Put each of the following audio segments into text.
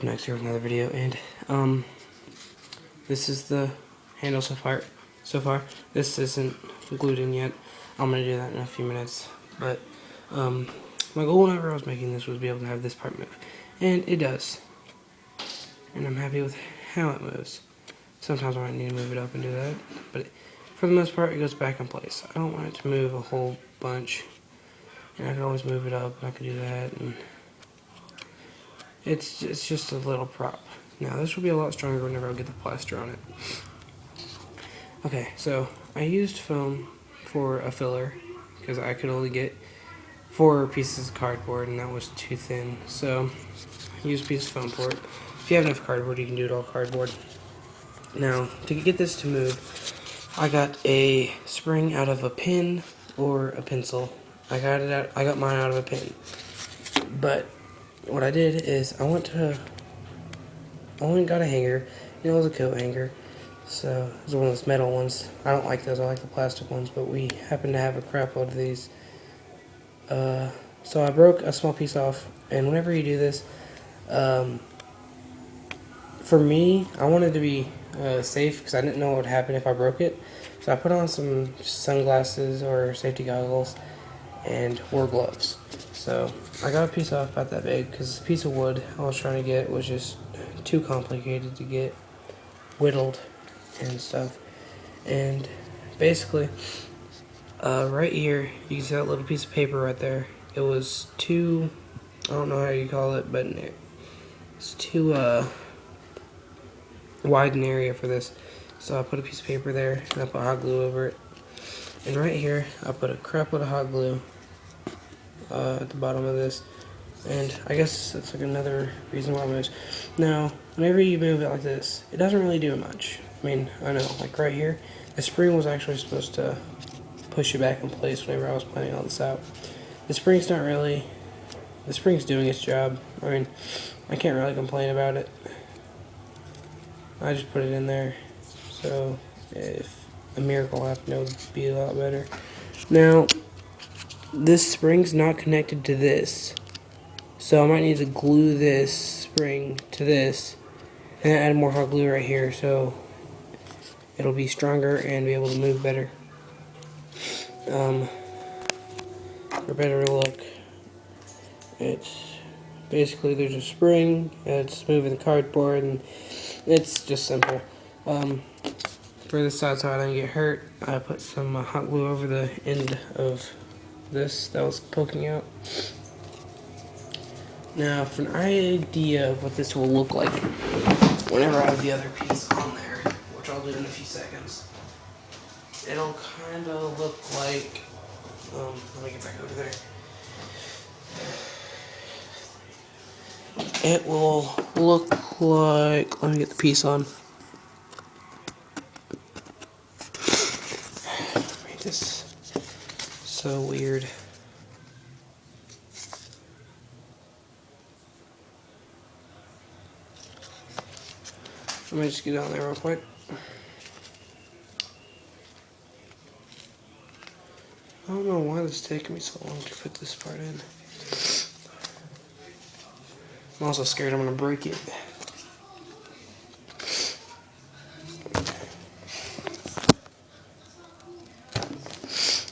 up next here with another video, and this is the handle so far. This isn't glued in yet. I'm gonna do that in a few minutes. But my goal whenever I was making this was to be able to have this part move, and it does. And I'm happy with how it moves. Sometimes I might need to move it up and do that, but for the most part, it goes back in place. I don't want it to move a whole bunch, and I can always move it up, and I can do that, and it's just a little prop. Now this will be a lot stronger whenever I get the plaster on it. Okay, so I used foam for a filler because I could only get 4 pieces of cardboard and that was too thin. So I used a piece of foam for it. If you have enough cardboard, you can do it all cardboard. Now to get this to move, I got a spring out of a pen or a pencil. I got mine out of a pen. But what I did is I went and got a hanger. It was a coat hanger. So it was one of those metal ones. I don't like those, I like the plastic ones, but we happen to have a crap load of these. So I broke a small piece off, and whenever you do this, for me, I wanted to be safe because I didn't know what would happen if I broke it. So I put on some sunglasses or safety goggles and wore gloves. So I got a piece off about that big because the piece of wood I was trying to get was just too complicated to get whittled and stuff. And basically, right here, you can see that little piece of paper right there. It was too, I don't know how you call it, but it's too wide an area for this. So I put a piece of paper there, and I put hot glue over it. And right here, I put a crap load of hot glue at the bottom of this. And I guess that's like another reason why I moved. Now, whenever you move it like this, it doesn't really do much. I mean, I know, like right here, the spring was actually supposed to push it back in place whenever I was planning all this out. The spring's doing its job. I mean, I can't really complain about it. I just put it in there, so if a miracle happened, it would be a lot better. Now, this spring's not connected to this, so I might need to glue this spring to this, and add more hot glue right here, so it'll be stronger and be able to move better. For better look, it's basically there's a spring, it's moving the cardboard, and it's just simple. For this side so I didn't get hurt, I put some hot glue over the end of this that was poking out. Now, for an idea of what this will look like whenever I have the other piece on there, which I'll do in a few seconds, it'll kind of look like, let me get back over there. It will look like, let me get the piece on. Made this so weird. Let me just get down there real quick. I don't know why this is taking me so long to put this part in. I'm also scared I'm going to break it.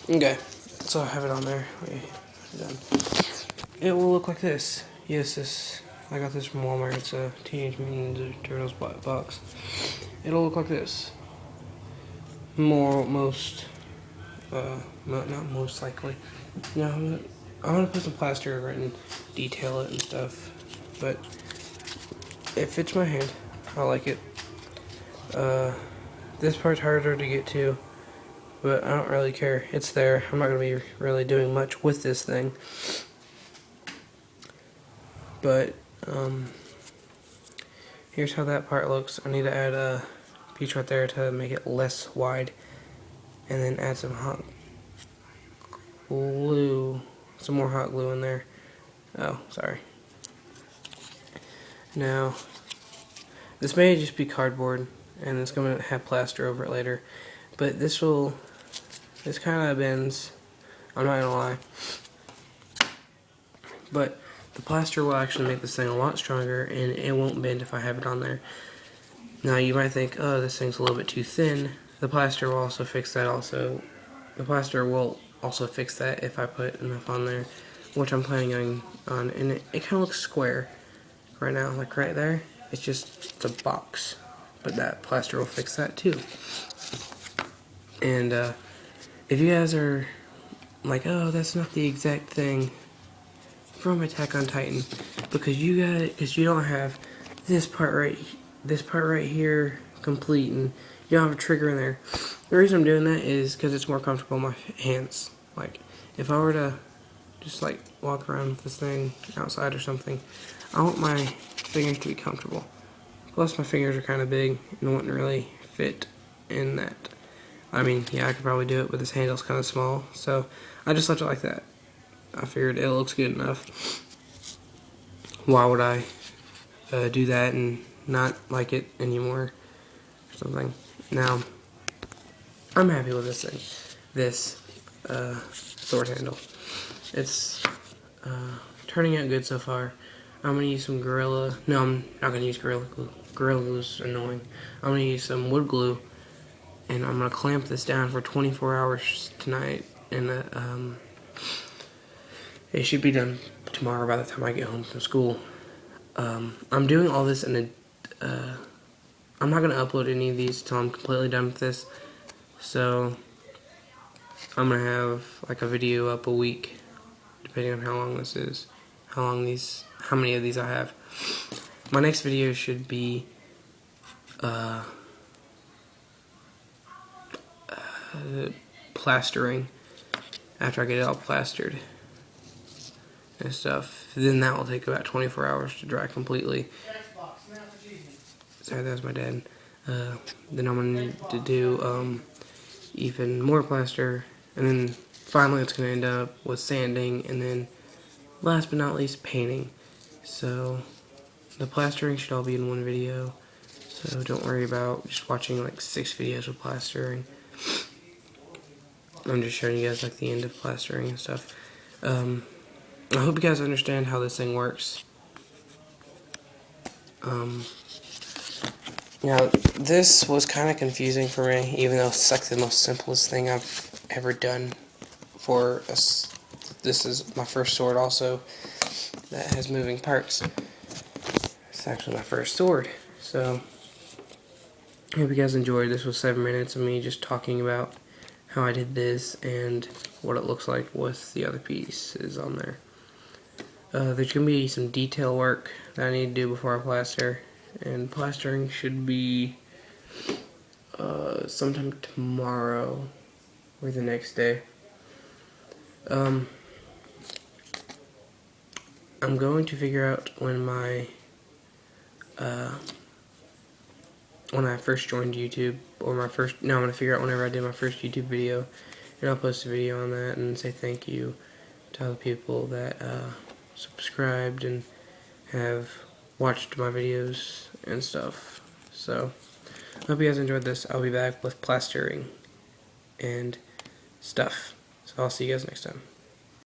Okay, so I have it on there. Wait, done. It will look like this. Yes, I got this from Walmart. It's a Teenage Mutant Ninja Turtles box. It'll look like this. Not most likely. No, I'm gonna put some plaster over it and detail it and stuff. But it fits my hand. I like it. This part's harder to get to, but I don't really care. It's there. I'm not gonna be really doing much with this thing. But here's how that part looks. I need to add a piece right there to make it less wide, and then add some hot glue, some more hot glue in there. Oh, sorry. Now, this may just be cardboard, and it's going to have plaster over it later, but this kind of bends, I'm not going to lie. But the plaster will actually make this thing a lot stronger, and it won't bend if I have it on there. Now you might think, oh, this thing's a little bit too thin. The plaster will also fix that also. The plaster will also fix that if I put enough on there, which I'm planning on, and it kind of looks square right now, like right there. It's a box, but that plaster will fix that too. And if you guys are like, oh, that's not the exact thing from Attack on Titan, because you don't have this part right here complete, and you don't have a trigger in there. The reason I'm doing that is because it's more comfortable on my hands. Like, if I were to just like walk around with this thing outside or something, I want my fingers to be comfortable. Plus, my fingers are kind of big and wouldn't really fit in that. I mean, yeah, I could probably do it, but this handle's kind of small, so I just left it like that. I figured it looks good enough. Why would I do that and not like it anymore or something? Now, I'm happy with this thing. This sword handle. It's turning out good so far. I'm going to use some Gorilla. No, I'm not going to use Gorilla Glue. Gorilla Glue is annoying. I'm going to use some wood glue, and I'm going to clamp this down for 24 hours tonight. And it should be done tomorrow by the time I get home from school. I'm doing all this in a... I'm not going to upload any of these until I'm completely done with this. So, I'm going to have like a video up a week, depending on how long this is. How many of these I have. My next video should be plastering, after I get it all plastered and stuff. Then that will take about 24 hours to dry completely. Sorry, that was my dad. Then I'm going to need to do even more plaster, and then finally it's going to end up with sanding, and then last but not least, painting. So the plastering should all be in one video, so don't worry about just watching like 6 videos of plastering. I'm just showing you guys like the end of plastering and stuff. I hope you guys understand how this thing works. Now, this was kind of confusing for me, even though it's like the most simplest thing I've ever done for us. This is my first sword also that has moving parts. It's actually my first sword. So, I hope you guys enjoyed. This was 7 minutes of me just talking about how I did this and what it looks like with the other pieces on there. There's going to be some detail work that I need to do before I plaster, and plastering should be sometime tomorrow or the next day. I'm going to figure out when I first joined YouTube, or I'm going to figure out whenever I did my first YouTube video, and I'll post a video on that and say thank you to all the people that subscribed and have watched my videos and stuff. So, I hope you guys enjoyed this. I'll be back with plastering and stuff. So I'll see you guys next time.